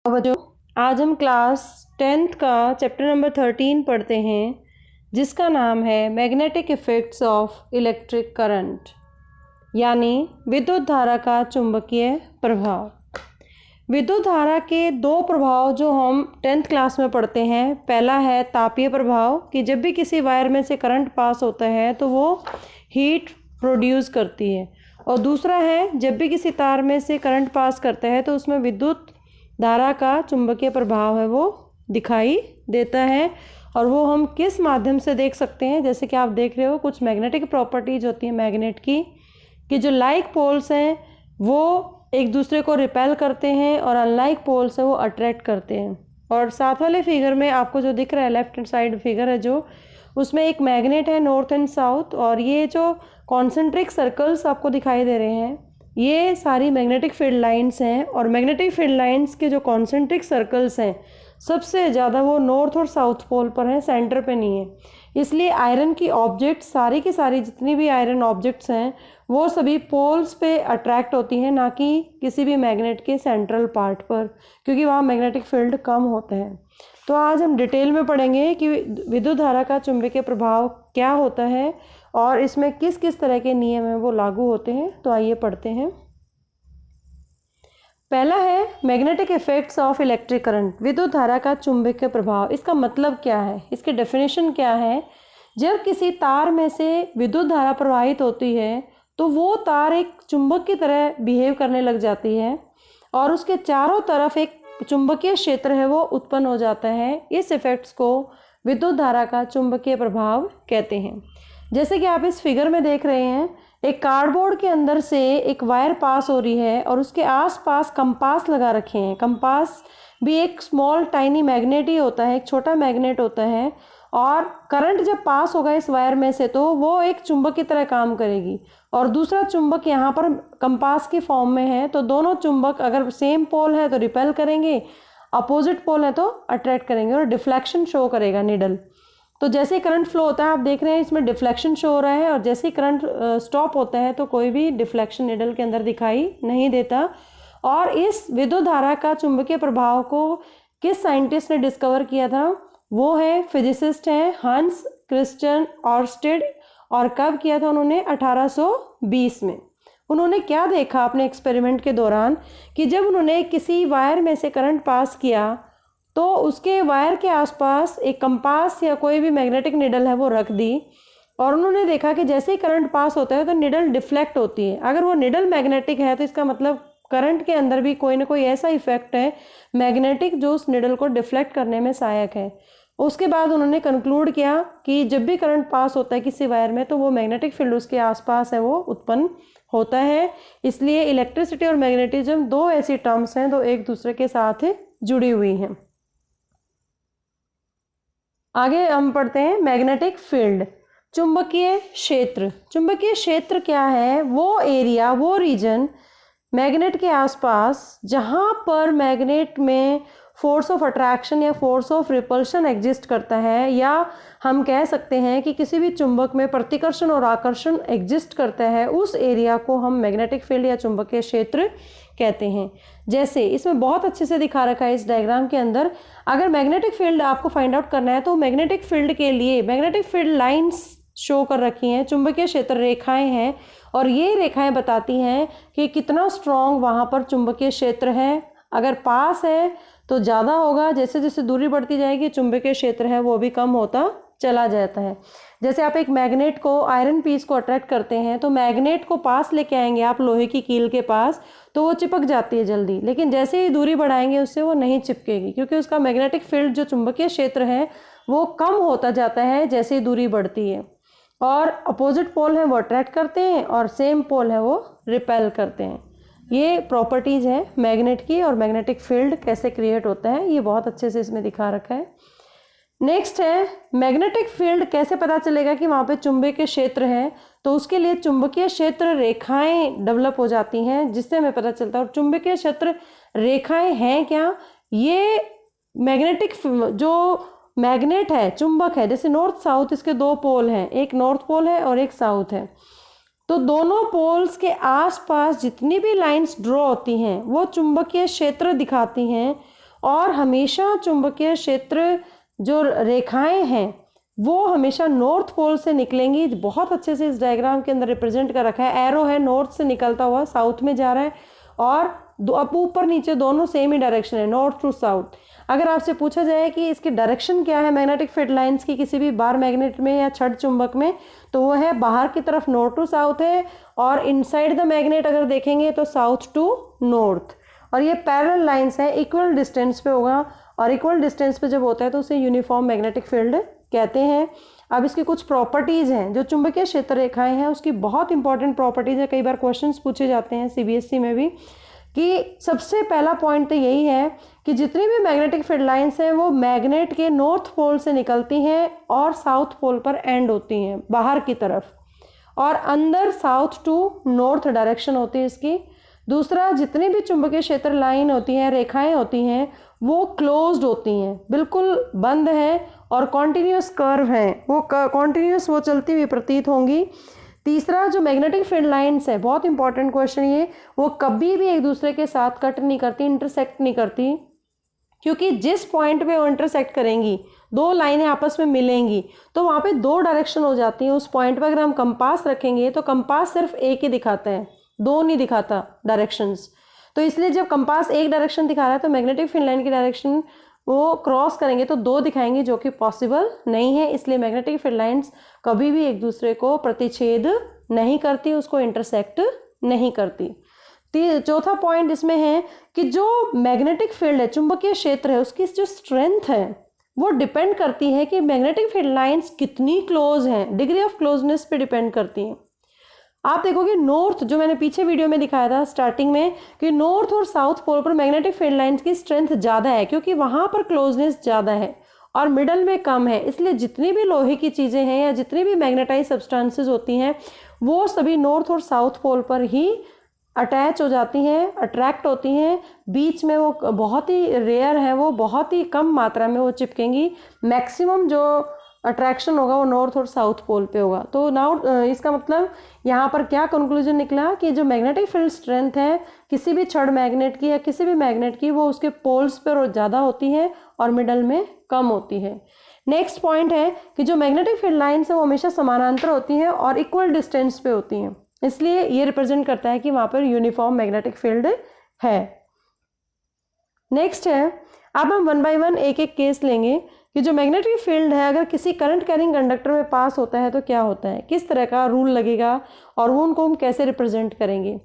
बच्चों, आज हम क्लास 10th का चैप्टर नंबर 13 पढ़ते हैं, जिसका नाम है magnetic effects of electric current, यानी विद्युत धारा का चुंबकीय प्रभाव। विद्युत धारा के दो प्रभाव जो हम 10th क्लास में पढ़ते हैं, पहला है तापीय प्रभाव कि जब भी किसी वायर में से करंट पास होता है तो वो हीट प्रोड्यूस करती है, और दूसरा है जब भी किसी तार में से करंट पास करता है तो उसमें विद्युत धारा का चुंबकीय प्रभाव है वो दिखाई देता है। और वो हम किस माध्यम से देख सकते हैं, जैसे कि आप देख रहे हो कुछ मैग्नेटिक प्रॉपर्टीज होती है मैग्नेट की, कि जो लाइक पोल्स हैं वो एक दूसरे को रिपेल करते हैं और अनलाइक पोल्स है वो अट्रैक्ट करते हैं। और साथ वाले फिगर में आपको जो दिख रहा है लेफ्ट हैंड साइड फिगर है जो, उसमें एक मैग्नेट है नॉर्थ एंड साउथ, और ये जो कॉन्सेंट्रिक सर्कल्स आपको दिखाई दे रहे हैं ये सारी मैग्नेटिक फील्ड लाइंस हैं। और मैग्नेटिक फील्ड लाइंस के जो कॉन्सेंट्रिक सर्कल्स हैं सबसे ज़्यादा वो नॉर्थ और साउथ पोल पर हैं, सेंटर पे नहीं है। इसलिए आयरन की ऑब्जेक्ट सारी की सारी जितनी भी आयरन ऑब्जेक्ट्स हैं वो सभी पोल्स पे अट्रैक्ट होती हैं, ना कि किसी भी मैग्नेट के सेंट्रल पार्ट पर, क्योंकि वहाँ मैग्नेटिक फील्ड कम होते हैं। तो आज हम डिटेल में पढ़ेंगे कि विद्युत धारा का चुंबकीय प्रभाव क्या होता है और इसमें किस किस तरह के नियम हैं वो लागू होते हैं। तो आइए पढ़ते हैं। पहला है magnetic effects of electric current, विद्युत धारा का चुंबकीय प्रभाव। इसका मतलब क्या है, इसकी डेफिनेशन क्या है। जब किसी तार में से विद्युत धारा प्रवाहित होती है तो वो तार एक चुंबक की तरह बिहेव करने लग जाती है और उसके चारों तरफ एक चुंबकीय क्षेत्र है वो उत्पन्न हो जाता है। इस इफेक्ट्स को विद्युत धारा का चुंबकीय प्रभाव कहते हैं। जैसे कि आप इस फिगर में देख रहे हैं, एक कार्डबोर्ड के अंदर से एक वायर पास हो रही है और उसके आसपास कंपास लगा रखे हैं। कंपास भी एक स्मॉल टाइनी मैग्नेट ही होता है, एक छोटा मैग्नेट होता है, और करंट जब पास होगा इस वायर में से तो वो एक चुंबक की तरह काम करेगी। और दूसरा चुंबक यहाँ पर कंपास की फॉर्म में है, तो दोनों चुंबक अगर सेम पोल है तो रिपेल करेंगे, अपोजिट पोल है तो अट्रैक्ट करेंगे, और डिफ्लेक्शन शो करेगा निडल। तो जैसे ही करंट फ्लो होता है आप देख रहे हैं इसमें डिफ्लेक्शन शो हो रहा है, और जैसे ही करंट स्टॉप होता है तो कोई भी डिफ्लेक्शन निडल के अंदर दिखाई नहीं देता। और इस विद्युत धारा का चुंबकीय प्रभाव को किस साइंटिस्ट ने डिस्कवर किया था, वो है फिजिसिस्ट हैं हांस क्रिस्टियन ऑर्स्टेड। और कब किया था उन्होंने, 1820 में। उन्होंने क्या देखा अपने एक्सपेरिमेंट के दौरान कि जब उन्होंने किसी वायर में से करंट पास किया तो उसके वायर के आसपास एक कंपास या कोई भी मैग्नेटिक निडल है वो रख दी, और उन्होंने देखा कि जैसे ही करंट पास होता है तो निडल डिफ्लेक्ट होती है। अगर वो निडल मैग्नेटिक है तो इसका मतलब करंट के अंदर भी कोई ना कोई ऐसा इफेक्ट है मैग्नेटिक जो उस निडल को डिफ्लेक्ट करने में सहायक है। उसके बाद उन्होंने कंक्लूड किया कि जब भी करंट पास होता है किसी वायर में तो वो मैग्नेटिक फील्ड उसके आसपास है वो उत्पन्न होता है। इसलिए इलेक्ट्रिसिटी और मैग्नेटिज्म दो ऐसी टर्म्स हैं जो एक दूसरे के साथ जुड़ी हुई हैं। आगे हम पढ़ते हैं मैग्नेटिक फील्ड, चुंबकीय क्षेत्र। चुंबकीय क्षेत्र क्या है, वो एरिया, वो रीजन मैग्नेट के आसपास जहाँ पर मैग्नेट में फोर्स ऑफ अट्रैक्शन या फोर्स ऑफ रिपल्शन एग्जिस्ट करता है, या हम कह सकते हैं कि किसी भी चुंबक में प्रतिकर्षण और आकर्षण एग्जिस्ट करता है, उस एरिया को हम मैग्नेटिक फील्ड या चुंबकीय क्षेत्र कहते हैं। जैसे इसमें बहुत अच्छे से दिखा रखा है इस डायग्राम के अंदर। अगर मैग्नेटिक फील्ड आपको फाइंड आउट करना है तो मैग्नेटिक फील्ड के लिए मैग्नेटिक फील्ड लाइंस शो कर रखी हैं, चुंबकीय क्षेत्र रेखाएं हैं, और ये रेखाएं बताती हैं कि कितना स्ट्रॉन्ग वहाँ पर चुंबकीय क्षेत्र है। अगर पास है तो ज़्यादा होगा, जैसे जैसे दूरी बढ़ती जाएगी चुंबकीय क्षेत्र है वो भी कम होता चला जाता है। जैसे आप एक मैग्नेट को, आयरन पीस को अट्रैक्ट करते हैं तो मैग्नेट को पास लेके आएंगे आप लोहे की कील के पास तो वो चिपक जाती है जल्दी, लेकिन जैसे ही दूरी बढ़ाएंगे उससे वो नहीं चिपकेगी, क्योंकि उसका मैग्नेटिक फील्ड जो चुंबकीय क्षेत्र है वो कम होता जाता है जैसे ही दूरी बढ़ती है। और अपोजिट पोल है वो अट्रैक्ट करते हैं और सेम पोल है वो रिपेल करते हैं। ये प्रॉपर्टीज़ हैं मैग्नेट की, और मैग्नेटिक फील्ड कैसे क्रिएट होता है ये बहुत अच्छे से इसमें दिखा रखा है। नेक्स्ट है मैग्नेटिक फील्ड कैसे पता चलेगा कि वहाँ पे चुंबकीय क्षेत्र है, तो उसके लिए चुंबकीय क्षेत्र रेखाएं डेवलप हो जाती हैं जिससे हमें पता चलता है। और चुंबकीय क्षेत्र रेखाएं हैं क्या, ये मैग्नेटिक जो मैग्नेट है, चुंबक है, जैसे नॉर्थ साउथ इसके दो पोल हैं, एक नॉर्थ पोल है और एक साउथ है, तो दोनों पोल्स के आसपास जितनी भी लाइंस ड्रॉ होती हैं वो चुंबकीय क्षेत्र दिखाती हैं। और हमेशा चुंबकीय क्षेत्र जो रेखाएं हैं वो हमेशा नॉर्थ पोल से निकलेंगी। बहुत अच्छे से इस डायग्राम के अंदर रिप्रेजेंट कर रखा है, एरो है नॉर्थ से निकलता हुआ साउथ में जा रहा है, और अब ऊपर नीचे दोनों सेम ही डायरेक्शन है, नॉर्थ टू साउथ। अगर आपसे पूछा जाए कि इसकी डायरेक्शन क्या है मैग्नेटिक फील्ड लाइंस की किसी भी बार मैग्नेट में या छड़ चुंबक में, तो वो है बाहर की तरफ नॉर्थ टू साउथ है, और इनसाइड द मैग्नेट अगर देखेंगे तो साउथ टू नॉर्थ। और ये पैरेलल लाइंस है, इक्वल डिस्टेंस पे होगा, और इक्वल डिस्टेंस पे जब होता है तो उसे यूनिफॉर्म मैग्नेटिक फील्ड कहते हैं। अब इसकी कुछ प्रॉपर्टीज़ हैं, जो चुंबकीय क्षेत्र रेखाएं हैं उसकी बहुत इंपॉर्टेंट प्रॉपर्टीज़ है, कई बार क्वेश्चंस पूछे जाते हैं सीबीएसई में भी, कि सबसे पहला पॉइंट तो यही है कि जितनी भी मैग्नेटिक फील्ड लाइंस हैं वो मैग्नेट के नॉर्थ पोल से निकलती हैं और साउथ पोल पर एंड होती हैं बाहर की तरफ, और अंदर साउथ टू नॉर्थ डायरेक्शन होती है इसकी। दूसरा, जितनी भी चुंबकीय क्षेत्र लाइन होती हैं, रेखाएं होती हैं, वो क्लोज्ड होती हैं, बिल्कुल बंद हैं, और कॉन्टिन्यूस कर्व हैं, वो कॉन्टिन्यूस वो चलती हुई प्रतीत होंगी। तीसरा, जो मैग्नेटिक फील्ड लाइंस है, बहुत इंपॉर्टेंट क्वेश्चन ये, वो कभी भी एक दूसरे के साथ कट नहीं करती, इंटरसेक्ट नहीं करती, क्योंकि जिस पॉइंट पे वो इंटरसेक्ट करेंगी, दो लाइनें आपस में मिलेंगी, तो वहाँ पे दो डायरेक्शन हो जाती हैं। उस पॉइंट पर अगर हम कंपास रखेंगे तो कंपास सिर्फ एक ही दिखाता है, दो नहीं दिखाता डायरेक्शंस। तो इसलिए जब कंपास एक डायरेक्शन दिखा रहा है तो मैग्नेटिक फील्ड लाइन की डायरेक्शन वो क्रॉस करेंगे तो दो दिखाएंगे, जो कि पॉसिबल नहीं है। इसलिए मैग्नेटिक फील्ड लाइंस कभी भी एक दूसरे को प्रतिच्छेद नहीं करती, उसको इंटरसेक्ट नहीं करती। चौथा पॉइंट इसमें है कि जो मैग्नेटिक फील्ड है, चुंबकीय क्षेत्र है, उसकी जो स्ट्रेंथ है वो डिपेंड करती है कि मैग्नेटिक फील्ड लाइंस कितनी क्लोज हैं, डिग्री ऑफ क्लोजनेस पे डिपेंड करती हैं। आप देखोगे नॉर्थ, जो मैंने पीछे वीडियो में दिखाया था स्टार्टिंग में, कि नॉर्थ और साउथ पोल पर मैग्नेटिक फील्ड लाइंस की स्ट्रेंथ ज़्यादा है, क्योंकि वहाँ पर क्लोजनेस ज़्यादा है और मिडल में कम है। इसलिए जितनी भी लोहे की चीज़ें हैं या जितनी भी मैग्नेटाइज सब्सटेंसेस होती हैं वो सभी नॉर्थ और साउथ पोल पर ही अटैच हो जाती हैं, अट्रैक्ट होती हैं। बीच में वो बहुत ही रेयर है, वो बहुत ही कम मात्रा में वो चिपकेंगी। मैक्सिमम जो अट्रैक्शन होगा वो नॉर्थ और साउथ पोल पे होगा। तो नाउ इसका मतलब यहाँ पर क्या कंक्लूजन निकला कि जो मैग्नेटिक फील्ड स्ट्रेंथ है किसी भी छड़ मैग्नेट की या किसी भी मैग्नेट की, वो उसके पोल्स पर ज़्यादा होती है और मिडल में कम होती है। नेक्स्ट पॉइंट है कि जो मैग्नेटिक फील्ड लाइन्स है वो हमेशा समानांतर होती हैं और इक्वल डिस्टेंस पे होती हैं, इसलिए ये रिप्रेजेंट करता है कि वहाँ पर यूनिफॉर्म मैग्नेटिक फील्ड है। नेक्स्ट है, अब हम वन बाय वन एक एक केस लेंगे कि जो मैग्नेटिक फील्ड है अगर किसी करंट कैरिंग कंडक्टर में पास होता है तो क्या होता है, किस तरह का रूल लगेगा और वो उनको हम कैसे रिप्रेजेंट करेंगे।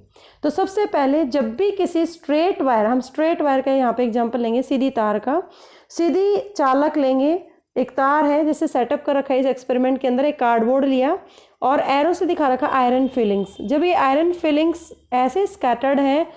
तो सबसे पहले जब भी किसी स्ट्रेट वायर, हम स्ट्रेट वायर का यहाँ पे एग्जांपल लेंगे, सीधी तार का, सीधी चालक लेंगे, एक तार है जैसे सेटअप कर रखा है इस एक्सपेरिमेंट के अंदर, एक कार्डबोर्ड लिया और एरो से दिखा रखा आयरन फिलिंग्स। जब ये आयरन फिलिंग्स ऐसे स्कैटर्ड हैं,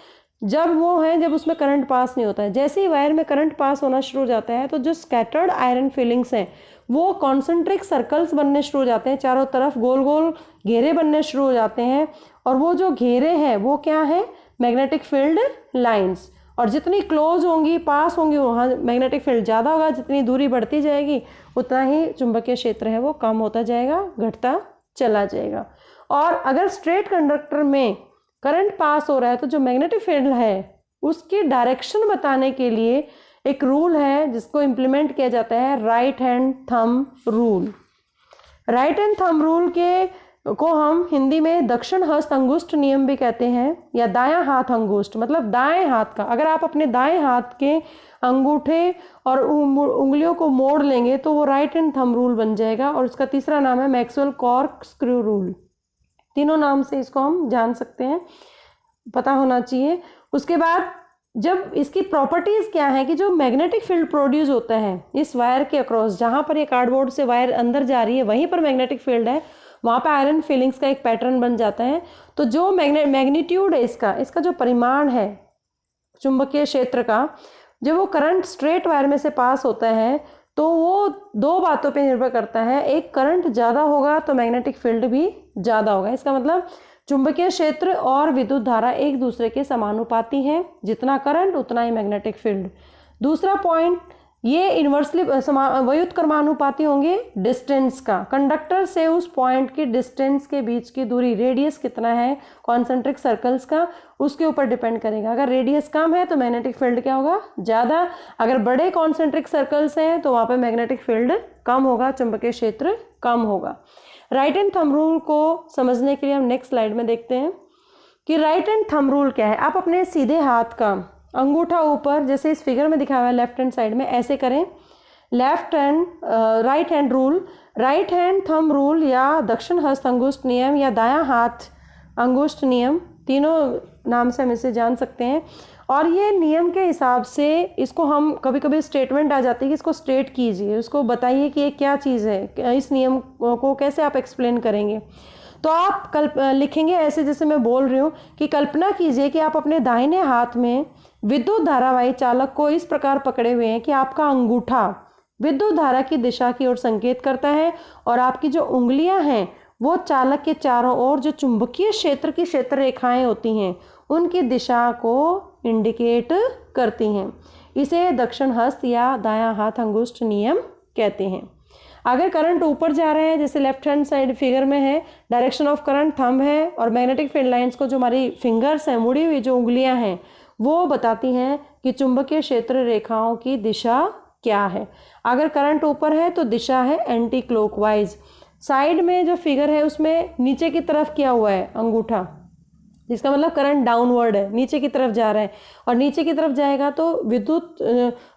जब वो है जब उसमें करंट पास नहीं होता है, जैसे ही वायर में करंट पास होना शुरू हो जाता है तो जो स्कैटर्ड आयरन फिलिंग्स हैं वो कॉन्सेंट्रिक सर्कल्स बनने शुरू हो जाते हैं, चारों तरफ गोल गोल घेरे बनने शुरू हो जाते हैं। और वो जो घेरे हैं वो क्या है, मैग्नेटिक फील्ड लाइंस। और जितनी क्लोज होंगी, पास होंगी, वहाँ मैग्नेटिक फील्ड ज़्यादा होगा, जितनी दूरी बढ़ती जाएगी उतना ही चुंबकीय क्षेत्र है वो कम होता जाएगा, घटता चला जाएगा। और अगर स्ट्रेट कंडक्टर में करंट पास हो रहा है तो जो मैग्नेटिक फील्ड है उसकी डायरेक्शन बताने के लिए एक रूल है जिसको इम्प्लीमेंट किया जाता है, right hand thumb rule. Right hand thumb rule को हम हिंदी में दक्षिण हस्त अंगुष्ठ नियम भी कहते हैं, या दायां हाथ अंगुष्ठ, मतलब दाएं हाथ का। अगर आप अपने दाएं हाथ के अंगूठे और उंगलियों को मोड़ लेंगे तो वो राइट हैंड थंब रूल बन जाएगा। और इसका तीसरा नाम है मैक्सवेल कॉर्कस्क्रू रूल। तीनों नाम से इसको हम जान सकते हैं, पता होना चाहिए। उसके बाद जब इसकी प्रॉपर्टीज़ क्या है कि जो मैग्नेटिक फील्ड प्रोड्यूस होता है इस वायर के अक्रॉस, जहाँ पर ये कार्डबोर्ड से वायर अंदर जा रही है वहीं पर मैग्नेटिक फील्ड है, वहाँ पर आयरन फिलिंग्स का एक पैटर्न बन जाता है। तो जो मैग्नीट्यूड है इसका जो परिमाण है चुंबकीय क्षेत्र का, जब वो करंट स्ट्रेट वायर में से पास होता है तो वो दो बातों पे निर्भर करता है। एक, करंट ज़्यादा होगा तो मैग्नेटिक फील्ड भी ज़्यादा होगा। इसका मतलब चुंबकीय क्षेत्र और विद्युत धारा एक दूसरे के समानुपाती हैं, जितना करंट उतना ही मैग्नेटिक फील्ड। दूसरा पॉइंट, ये इन्वर्सली व्युत्क्रमानुपाती होंगे डिस्टेंस का, कंडक्टर से उस पॉइंट की डिस्टेंस के बीच की दूरी, रेडियस कितना है कॉन्सेंट्रिक सर्कल्स का, उसके ऊपर डिपेंड करेगा। अगर रेडियस कम है तो मैग्नेटिक फील्ड क्या होगा, ज़्यादा। अगर बड़े कॉन्सेंट्रिक सर्कल्स हैं तो वहाँ पे मैग्नेटिक फील्ड कम होगा, चुंबकीय क्षेत्र कम होगा। राइट हैंड थंब रूल को समझने के लिए हम नेक्स्ट स्लाइड में देखते हैं कि राइट हैंड थंब रूल क्या है। आप अपने सीधे हाथ का अंगूठा ऊपर, जैसे इस फिगर में दिखाया हुआ है लेफ्ट हैंड साइड में, ऐसे करें। Left hand right hand rule, right hand thumb rule या दक्षिण हस्त अंगुष्ठ नियम या दायां हाथ अंगुष्ठ नियम, तीनों नाम से हम इसे जान सकते हैं। और ये नियम के हिसाब से इसको हम कभी कभी स्टेटमेंट आ जाती है कि इसको स्टेट कीजिए, उसको बताइए कि ये क्या चीज़ है, इस नियम को कैसे आप एक्सप्लेन करेंगे। तो आप लिखेंगे ऐसे जैसे मैं बोल रही हूँ कि कल्पना कीजिए कि आप अपने दाहिने हाथ में विद्युत धारावाही चालक को इस प्रकार पकड़े हुए हैं कि आपका अंगूठा विद्युत धारा की दिशा की ओर संकेत करता है और आपकी जो उंगलियां हैं वो चालक के चारों ओर जो चुंबकीय क्षेत्र की क्षेत्र रेखाएं होती हैं उनकी दिशा को इंडिकेट करती हैं। इसे दक्षिण हस्त या दायां हाथ अंगुष्ठ नियम कहते हैं। अगर करंट ऊपर जा रहा है, जैसे लेफ्ट हैंड साइड फिगर में है, डायरेक्शन ऑफ करंट थंब है और मैग्नेटिक फील्ड लाइंस को जो हमारी फिंगर्स हैं, मुड़ी हुई जो उंगलियां हैं, वो बताती हैं कि चुंबकीय क्षेत्र रेखाओं की दिशा क्या है। अगर करंट ऊपर है तो दिशा है एंटी क्लॉकवाइज। साइड में जो फिगर है उसमें नीचे की तरफ किया हुआ है अंगूठा, जिसका मतलब करंट डाउनवर्ड है, नीचे की तरफ जा रहा है। और नीचे की तरफ जाएगा तो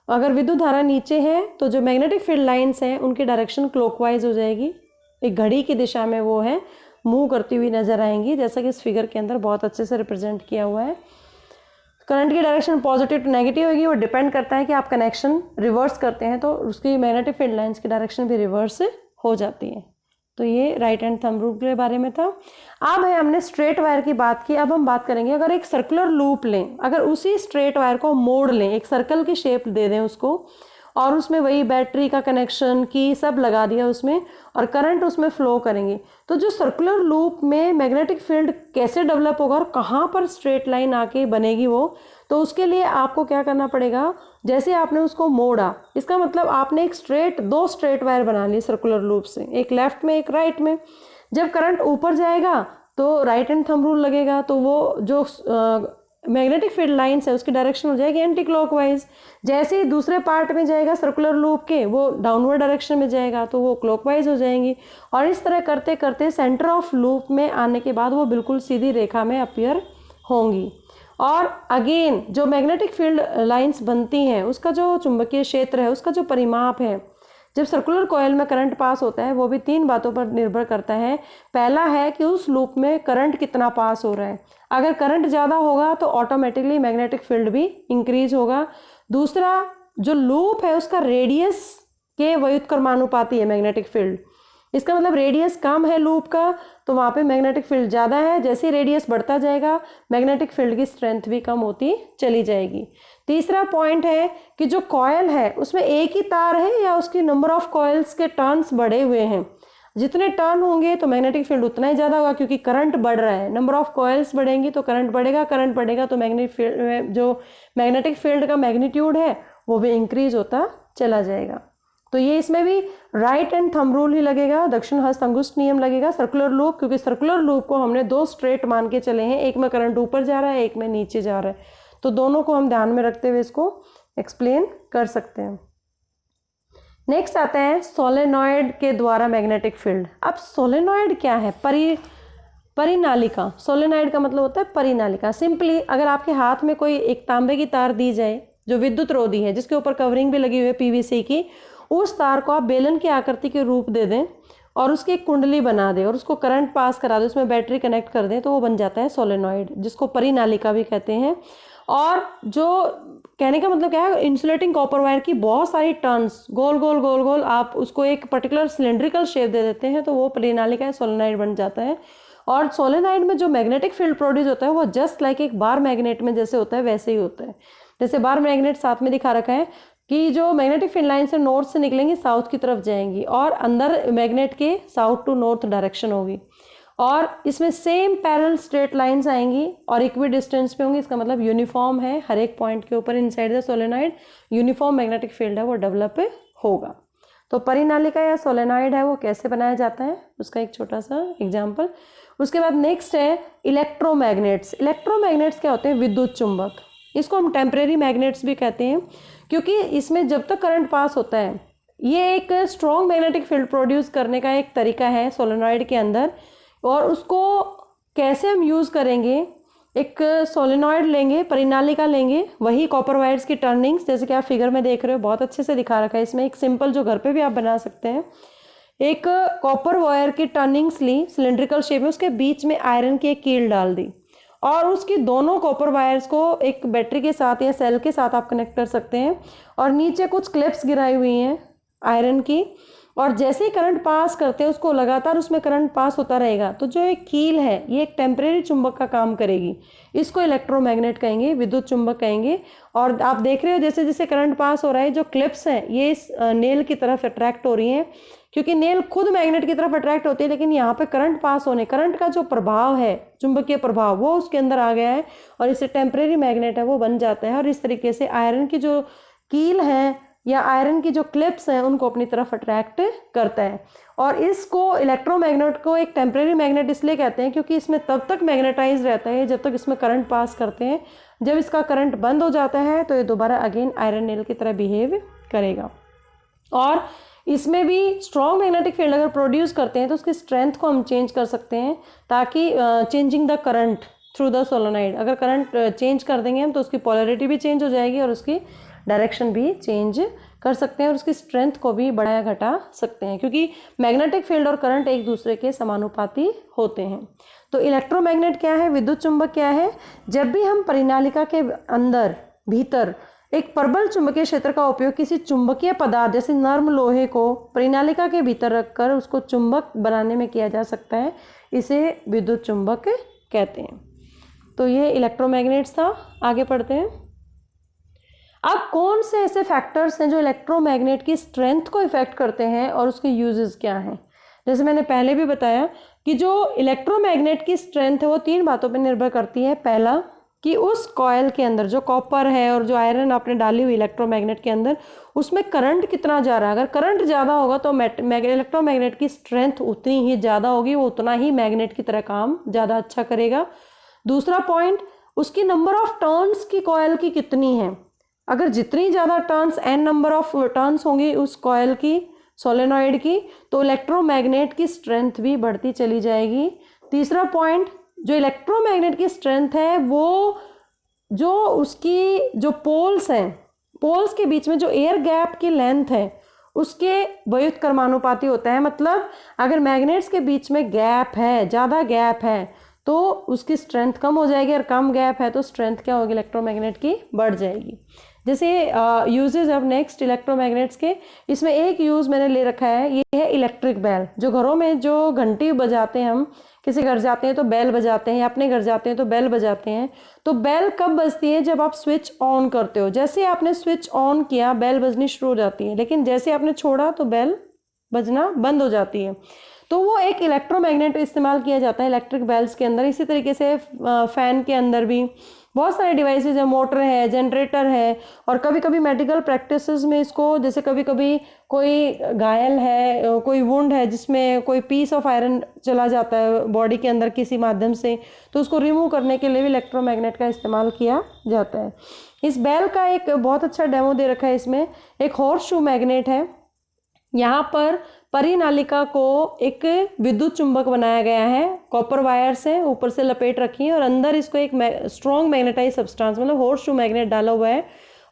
अगर विद्युत धारा नीचे है तो जो मैग्नेटिक फील्ड लाइंस हैं उनकी डायरेक्शन क्लॉकवाइज हो जाएगी, एक घड़ी की दिशा में वो है मूव करती हुई नजर आएंगी, जैसा कि इस फिगर के अंदर बहुत अच्छे से रिप्रेजेंट किया हुआ है। करंट की डायरेक्शन पॉजिटिव टू नेगेटिव होगी, वो डिपेंड करता है कि आप कनेक्शन रिवर्स करते हैं तो उसकी मैग्नेटिक फील्ड लाइंस की डायरेक्शन भी रिवर्स हो जाती है। तो ये राइट हैंड थंब रूल के बारे में था। अब है हमने स्ट्रेट वायर की बात की, अब हम बात करेंगे अगर एक सर्कुलर लूप लें, अगर उसी स्ट्रेट वायर को मोड़ लें, एक सर्कल की शेप दे दें उसको और उसमें वही बैटरी का कनेक्शन की सब लगा दिया उसमें और करंट उसमें फ्लो करेंगे, तो जो सर्कुलर लूप में मैग्नेटिक फील्ड कैसे डेवलप होगा और कहाँ पर स्ट्रेट लाइन आके बनेगी वो, तो उसके लिए आपको क्या करना पड़ेगा, जैसे आपने उसको मोड़ा, इसका मतलब आपने दो स्ट्रेट वायर बना लिए सर्कुलर लूप से, एक लेफ्ट में एक राइट में। जब करंट ऊपर जाएगा तो राइट हैंड थंब रूल लगेगा, तो वो जो मैग्नेटिक फील्ड लाइंस है उसकी डायरेक्शन हो जाएगी एंटी क्लॉकवाइज। जैसे ही दूसरे पार्ट में जाएगा सर्कुलर लूप के, वो डाउनवर्ड डायरेक्शन में जाएगा तो वो क्लॉकवाइज हो जाएंगी। और इस तरह करते करते सेंटर ऑफ लूप में आने के बाद वो बिल्कुल सीधी रेखा में अपीयर होंगी। और अगेन जो मैग्नेटिक फील्ड लाइंस बनती हैं उसका जो चुंबकीय क्षेत्र है उसका जो परिमाप है, जब सर्कुलर कॉइल में करंट पास होता है वो भी 3 बातों पर निर्भर करता है। पहला है कि उस लूप में करंट कितना पास हो रहा है, अगर करंट ज़्यादा होगा तो ऑटोमेटिकली मैग्नेटिक फील्ड भी इंक्रीज होगा। दूसरा, जो लूप है उसका रेडियस के व्युत्क्रमानुपाती है मैग्नेटिक फील्ड, इसका मतलब रेडियस कम है लूप का तो वहाँ पे मैग्नेटिक फील्ड ज़्यादा है, जैसे रेडियस बढ़ता जाएगा मैग्नेटिक फील्ड की स्ट्रेंथ भी कम होती चली जाएगी। तीसरा पॉइंट है कि जो कॉयल है उसमें एक ही तार है या उसकी नंबर ऑफ कॉयल्स के टर्न्स बढ़े हुए हैं, जितने टर्न होंगे तो मैग्नेटिक फील्ड उतना ही ज़्यादा होगा, क्योंकि करंट बढ़ रहा है, नंबर ऑफ कॉयल्स बढ़ेंगी तो करंट बढ़ेगा, करंट बढ़ेगा तो मैग्नेटिक फील्ड का मैग्नीट्यूड है वो भी इंक्रीज होता चला जाएगा। तो ये इसमें भी राइट हैंड थंब रूल ही लगेगा, दक्षिण हस्त अंगुष्ठ नियम लगेगा। सर्कुलर लूप, क्योंकि सर्कुलर लूप को हमने 2 स्ट्रेट मान के चले हैं, एक में करंट ऊपर जा रहा है एक में नीचे जा रहा है, तो दोनों को हम ध्यान में रखते हुए इसको एक्सप्लेन कर सकते हैं। नेक्स्ट आता है सोलेनॉइड के द्वारा मैग्नेटिक फील्ड। अब सोलेनॉइड क्या है? परिनालिका। सोलेनॉइड का मतलब होता है परिनालिका। सिंपली अगर आपके हाथ में कोई एक तांबे की तार दी जाए जो विद्युत रोधी है, जिसके ऊपर कवरिंग भी लगी हुई है पीवीसी की, उस तार को आप बेलन की आकृति के रूप दे दें और उसकी एक कुंडली बना दें और उसको करंट पास करा दें, उसमें बैटरी कनेक्ट कर दें, तो वो बन जाता है सोलेनॉइड, जिसको परिनालिका भी कहते हैं। और जो कहने का मतलब क्या है, इंसुलेटिंग कॉपर वायर की बहुत सारी टर्न्स गोल गोल गोल गोल आप उसको एक पर्टिकुलर सिलेंड्रिकल शेप दे देते हैं तो वो परिनालिका सोलेनॉइड बन जाता है। और सोलेनॉइड में जो मैग्नेटिक फील्ड प्रोड्यूस होता है वो जस्ट लाइक एक बार मैग्नेट में जैसे होता है वैसे ही होता है। जैसे बार मैग्नेट साथ में दिखा रखा है कि जो मैग्नेटिक फील्ड लाइन से नॉर्थ से निकलेंगी साउथ की तरफ जाएंगी और अंदर मैग्नेट के साउथ टू नॉर्थ डायरेक्शन होगी। और इसमें सेम पैरेलल स्ट्रेट लाइंस आएंगी और इक्वी डिस्टेंस पे होंगी। इसका मतलब यूनिफॉर्म है, हर एक पॉइंट के ऊपर inside the solenoid uniform magnetic field है वो डेवलप होगा। तो परिनालिका या सोलेनॉइड है वो कैसे बनाया जाता है उसका एक छोटा सा एग्जाम्पल। उसके बाद नेक्स्ट है इलेक्ट्रोमैग्नेट्स। इलेक्ट्रोमैग्नेट्स क्या होते हैं? विद्युत चुंबक। इसको हम टेम्परेरी मैग्नेट्स भी कहते हैं क्योंकि इसमें जब तक करंट पास होता है ये एक स्ट्रॉन्ग मैग्नेटिक फील्ड प्रोड्यूस करने का एक तरीका है सोलेनॉइड के अंदर। और उसको कैसे हम यूज़ करेंगे? एक सोलेनॉइड लेंगे, परिनालिका लेंगे, वही कॉपर वायर्स की टर्निंग्स जैसे कि आप फिगर में देख रहे हो, बहुत अच्छे से दिखा रखा है इसमें, एक सिंपल जो घर पे भी आप बना सकते हैं। एक कॉपर वायर की टर्निंग्स ली सिलेंड्रिकल शेप में, उसके बीच में आयरन की एक कील डाल दी और उसकी दोनों कॉपर वायर्स को एक बैटरी के साथ या सेल के साथ आप कनेक्ट कर सकते हैं और नीचे कुछ क्लिप्स गिराई हुई हैं आयरन की। और जैसे ही करंट पास करते हैं उसको लगातार उसमें करंट पास होता रहेगा। तो जो एक कील है ये एक टेम्परेरी चुंबक का काम करेगी। इसको इलेक्ट्रोमैग्नेट कहेंगे, विद्युत चुंबक कहेंगे। और आप देख रहे हो जैसे जैसे करंट पास हो रहा है जो क्लिप्स हैं ये इस नेल की तरफ अट्रैक्ट हो रही हैं क्योंकि नेल खुद मैग्नेट की तरफ अट्रैक्ट होती है, लेकिन यहाँ पे करंट पास होने, करंट का जो प्रभाव है, चुंबकीय प्रभाव, वो उसके अंदर आ गया है और इससे टेम्परेरी मैग्नेट है वो बन जाता है। और इस तरीके से आयरन की जो कील है या आयरन की जो क्लिप्स हैं उनको अपनी तरफ अट्रैक्ट करता है। और इसको इलेक्ट्रोमैग्नेट को एक टेम्परेरी मैग्नेट इसलिए कहते हैं क्योंकि इसमें तब तक मैग्नेटाइज रहता है जब तक इसमें करंट पास करते हैं। जब इसका करंट बंद हो जाता है तो ये दोबारा अगेन आयरन नेल की तरह बिहेव करेगा। और इसमें भी स्ट्रॉन्ग मैग्नेटिक फील्ड अगर प्रोड्यूस करते हैं तो उसकी स्ट्रेंथ को हम चेंज कर सकते हैं ताकि changing the current through the solenoid, अगर करंट चेंज कर देंगे हम तो उसकी पोलैरिटी भी चेंज हो जाएगी और उसकी डायरेक्शन भी चेंज कर सकते हैं और उसकी स्ट्रेंथ को भी बढ़ाया घटा सकते हैं क्योंकि मैग्नेटिक फील्ड और करंट एक दूसरे के समानुपाती होते हैं। तो इलेक्ट्रोमैग्नेट क्या है? विद्युत चुंबक क्या है? जब भी हम परिनालिका के अंदर भीतर एक प्रबल चुंबकीय क्षेत्र का उपयोग किसी चुंबकीय पदार्थ जैसे नर्म लोहे को परिनालिका के भीतर रखकर उसको चुंबक बनाने में किया जा सकता है, इसे विद्युत चुंबक कहते हैं। तो ये इलेक्ट्रोमैग्नेट्स था। आगे पढ़ते हैं। अब कौन से ऐसे फैक्टर्स हैं जो इलेक्ट्रोमैग्नेट की स्ट्रेंथ को इफेक्ट करते हैं और उसके यूजेस क्या हैं? जैसे मैंने पहले भी बताया कि जो इलेक्ट्रोमैग्नेट की स्ट्रेंथ है वो 3 बातों पर निर्भर करती है। पहला कि उस कॉयल के अंदर जो कॉपर है और जो आयरन आपने डाली हुई इलेक्ट्रोमैग्नेट के अंदर उसमें करंट कितना जा रहा है। अगर करंट ज़्यादा होगा तो इलेक्ट्रोमैग्नेट की स्ट्रेंथ उतनी ही ज़्यादा होगी, वो उतना ही मैग्नेट की तरह काम ज़्यादा अच्छा करेगा। दूसरा पॉइंट, उसकी नंबर ऑफ टर्न्स की कॉयल की कितनी है। अगर जितनी ज़्यादा turns, n number of turns होंगी उस कॉयल की, सोलेनॉइड की, तो इलेक्ट्रोमैग्नेट की स्ट्रेंथ भी बढ़ती चली जाएगी। तीसरा पॉइंट, जो इलेक्ट्रोमैग्नेट की स्ट्रेंथ है वो जो उसकी जो पोल्स हैं, पोल्स के बीच में जो एयर गैप की लेंथ है उसके व्युत्क्रमानुपाती होता है। मतलब अगर मैग्नेट्स के बीच में गैप है, ज़्यादा गैप है तो उसकी स्ट्रेंथ कम हो जाएगी और कम गैप है तो स्ट्रेंथ क्या होगी इलेक्ट्रोमैग्नेट की? बढ़ जाएगी। जैसे यूजेज अब नेक्स्ट इलेक्ट्रोमैग्नेट्स के, इसमें एक यूज़ मैंने ले रखा है, ये है इलेक्ट्रिक बेल। जो घरों में जो घंटी बजाते हैं, हम किसी घर जाते हैं तो बेल बजाते हैं या अपने घर जाते हैं तो बेल बजाते हैं। तो बेल कब बजती है? जब आप स्विच ऑन करते हो। जैसे आपने स्विच ऑन किया बेल बजनी शुरू हो जाती है, लेकिन जैसे आपने छोड़ा तो बेल बजना बंद हो जाती है। तो वो एक इलेक्ट्रोमैग्नेट इस्तेमाल किया जाता है इलेक्ट्रिक बेल्स के अंदर। इसी तरीके से फ़ैन के अंदर भी बहुत सारे डिवाइसेज है, मोटर है, जनरेटर है। और कभी कभी मेडिकल प्रैक्टिसेस में इसको, जैसे कभी कभी कोई घायल है, कोई वुंड है जिसमें कोई पीस ऑफ आयरन चला जाता है बॉडी के अंदर किसी माध्यम से, तो उसको रिमूव करने के लिए भी इलेक्ट्रोमैग्नेट का इस्तेमाल किया जाता है। इस बेल का एक बहुत अच्छा डेमो दे रखा है इसमें। एक हॉर्स शू मैग्नेट है, यहाँ पर परिनालिका को एक विद्युत चुंबक बनाया गया है, कॉपर वायर से ऊपर से लपेट रखी है और अंदर इसको एक स्ट्रॉन्ग मैग्नेटाइज सब्सटेंस मतलब हॉर्स शू मैग्नेट डाला हुआ है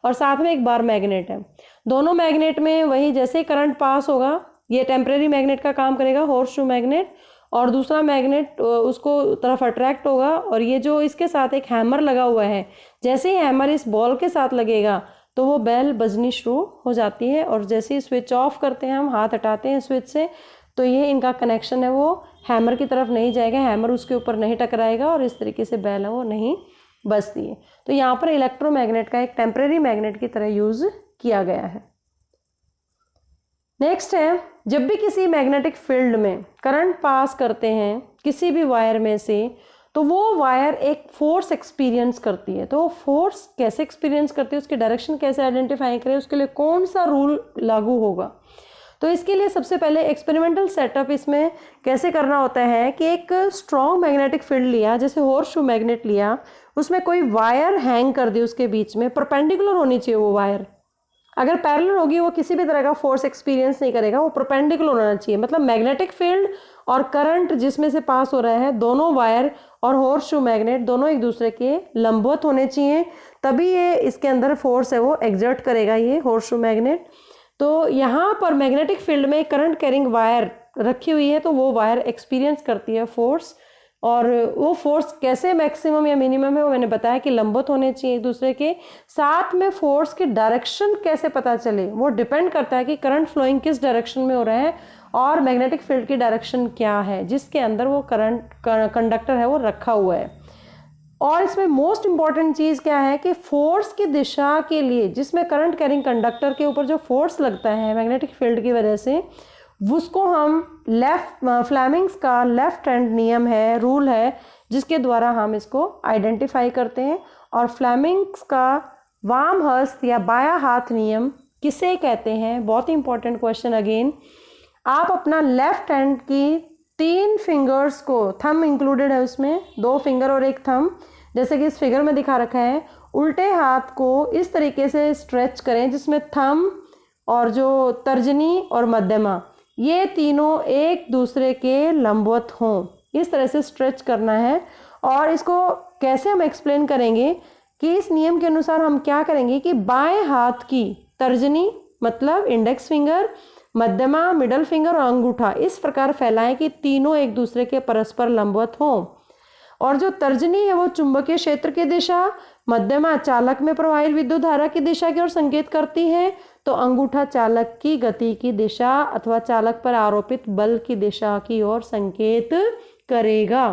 और साथ में एक बार मैग्नेट है। दोनों मैग्नेट में वही जैसे करंट पास होगा ये टेम्परेरी मैग्नेट का काम करेगा हॉर्स शू मैग्नेट, और दूसरा मैग्नेट उसको तरफ अट्रैक्ट होगा। और ये जो इसके साथ एक हैमर लगा हुआ है, जैसे ही हैमर इस बॉल के साथ लगेगा तो वो बेल बजनी शुरू हो जाती है। और जैसे ही स्विच ऑफ करते हैं, हम हाथ हटाते हैं स्विच से, तो ये इनका कनेक्शन है वो हैमर की तरफ नहीं जाएगा, हैमर उसके ऊपर नहीं टकराएगा और इस तरीके से बेल है वो नहीं बजती है। तो यहाँ पर इलेक्ट्रोमैग्नेट का एक टेम्परेरी मैग्नेट की तरह यूज़ किया गया है। नेक्स्ट है, जब भी किसी मैग्नेटिक फील्ड में करंट पास करते हैं किसी भी वायर में से, तो वो वायर एक फोर्स एक्सपीरियंस करती है। तो फोर्स कैसे एक्सपीरियंस करती है, उसकी डायरेक्शन कैसे आइडेंटिफाई करें, उसके लिए कौन सा रूल लागू होगा। तो इसके लिए सबसे पहले एक्सपेरिमेंटल सेटअप इसमें कैसे करना होता है कि एक स्ट्रॉन्ग मैग्नेटिक फील्ड लिया, जैसे हॉर्स शू मैग्नेट लिया, उसमें कोई वायर हैंग कर दी, उसके बीच में परपेंडिकुलर होनी चाहिए वो वायर। अगर पैरेलल होगी वो किसी भी तरह का फोर्स एक्सपीरियंस नहीं करेगा, वो परपेंडिकुलर होना चाहिए। मतलब मैग्नेटिक फील्ड और करंट जिसमें से पास हो रहा है, दोनों वायर और हॉर्स शू मैग्नेट दोनों एक दूसरे के लंबवत होने चाहिए, तभी ये इसके अंदर फोर्स है वो एग्जर्ट करेगा, ये हॉर्स शू मैग्नेट। तो यहाँ पर मैग्नेटिक फील्ड में करंट कैरिंग वायर रखी हुई है, तो वो वायर एक्सपीरियंस करती है फोर्स। और वो फोर्स कैसे मैक्सिमम या मिनिमम है वो मैंने बताया कि लंबवत होने चाहिए एक दूसरे के। साथ में फोर्स की डायरेक्शन कैसे पता चले, वो डिपेंड करता है कि करंट फ्लोइंग किस डायरेक्शन में हो रहा है और मैग्नेटिक फील्ड की डायरेक्शन क्या है जिसके अंदर वो करंट कंडक्टर है वो रखा हुआ है। और इसमें मोस्ट इंपॉर्टेंट चीज़ क्या है कि फोर्स की दिशा के लिए, जिसमें करंट कैरिंग कंडक्टर के ऊपर जो फोर्स लगता है मैग्नेटिक फील्ड की वजह से, उसको हम फ्लेमिंग्स का लेफ्ट हैंड नियम है, रूल है, जिसके द्वारा हम इसको आइडेंटिफाई करते हैं। और फ्लेमिंग्स का वाम हस्त या बायां हाथ नियम किसे कहते हैं, बहुत ही इंपॉर्टेंट क्वेश्चन अगेन। आप अपना लेफ्ट हैंड की 3 फिंगर्स को, थंब इंक्लूडेड है उसमें, 2 फिंगर और 1 थंब, जैसे कि इस फिगर में दिखा रखा है, उल्टे हाथ को इस तरीके से स्ट्रेच करें जिसमें थंब और जो तर्जनी और मध्यमा ये तीनों एक दूसरे के लंबवत हों, इस तरह से स्ट्रेच करना है। और इसको कैसे हम एक्सप्लेन करेंगे कि इस नियम के अनुसार हम क्या करेंगे कि बाएं हाथ की तर्जनी मतलब इंडेक्स फिंगर, मध्यमा मिडल फिंगर और अंगूठा इस प्रकार फैलाएं कि तीनों एक दूसरे के परस्पर लंबवत हों। और जो तर्जनी है वो चुंबकीय क्षेत्र की दिशा, मध्यमा चालक में प्रवाहित विद्युत धारा की दिशा की ओर संकेत करती है, तो अंगूठा चालक की गति की दिशा अथवा चालक पर आरोपित बल की दिशा की ओर संकेत करेगा।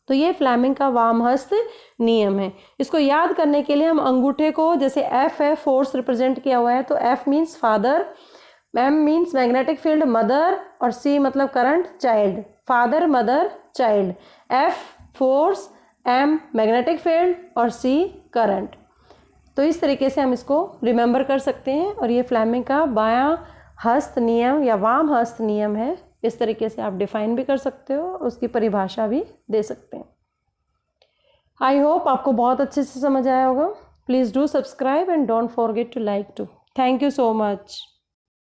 तो ये फ्लेमिंग का वाम हस्त नियम है। इसको याद करने के लिए हम अंगूठे को, जैसे एफ है, फोर्स रिप्रेजेंट किया हुआ है, तो F means father, M means magnetic field mother, और सी मतलब current child, father mother child, F force, M magnetic field और सी करंट। तो इस तरीके से हम इसको रिमेंबर कर सकते हैं। और ये फ्लेमिंग का बायां हस्त नियम या वाम हस्त नियम है, इस तरीके से आप डिफाइन भी कर सकते हो, उसकी परिभाषा भी दे सकते हैं। आई होप आपको बहुत अच्छे से समझ आया होगा। Please do subscribe and don't forget to like too. Thank you so much.